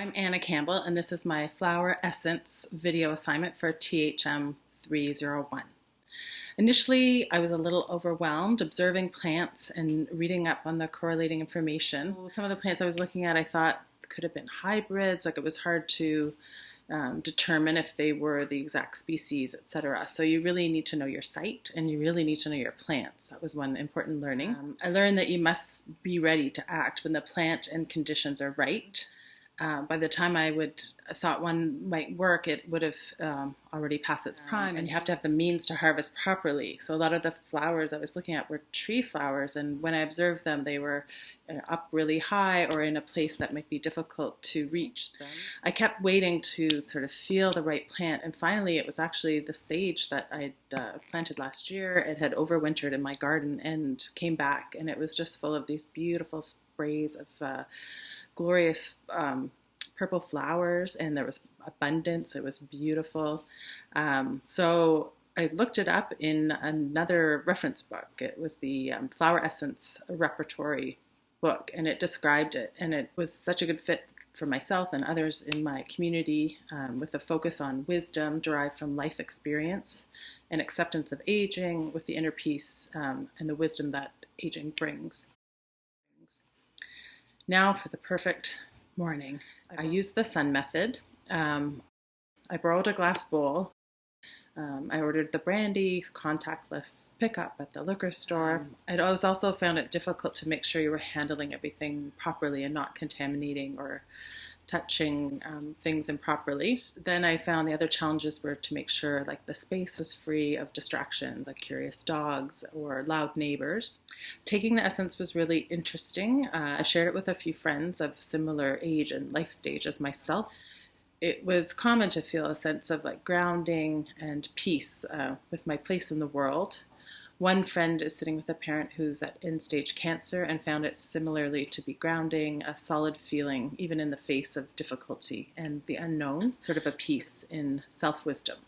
I'm Anna Campbell, and this is my flower essence video assignment for THM 301. Initially, I was a little overwhelmed observing plants and reading up on the correlating information. Some of the plants I was looking at I thought could have been hybrids, like it was hard to determine if they were the exact species, etc. So you really need to know your site and you really need to know your plants. That was one important learning. I learned that you must be ready to act when the plant and conditions are right. By the time I thought one might work, it would have already passed its prime, and you have to have the means to harvest properly. So a lot of the flowers I was looking at were tree flowers, and when I observed them, they were up really high or in a place that might be difficult to reach. I kept waiting to sort of feel the right plant, and finally it was actually the sage that I'd planted last year. It had overwintered in my garden and came back, and it was just full of these beautiful sprays of glorious purple flowers, and there was abundance. It was beautiful. So I looked it up in another reference book. It was the Flower Essence Repertory book, and it described it, and it was such a good fit for myself and others in my community, with a focus on wisdom derived from life experience and acceptance of aging, with the inner peace and the wisdom that aging brings. Now for the perfect morning. I used the sun method. I borrowed a glass bowl. I ordered the brandy, contactless pickup at the liquor store. I also found it difficult to make sure you were handling everything properly and not contaminating or touching things improperly. Then I found the other challenges were to make sure like the space was free of distractions like curious dogs or loud neighbors. Taking the essence was really interesting. I shared it with a few friends of similar age and life stage as myself. It was common to feel a sense of like grounding and peace with my place in the world. One friend is sitting with a parent who's at end-stage cancer and found it similarly to be grounding, a solid feeling even in the face of difficulty and the unknown, sort of a peace in self-wisdom.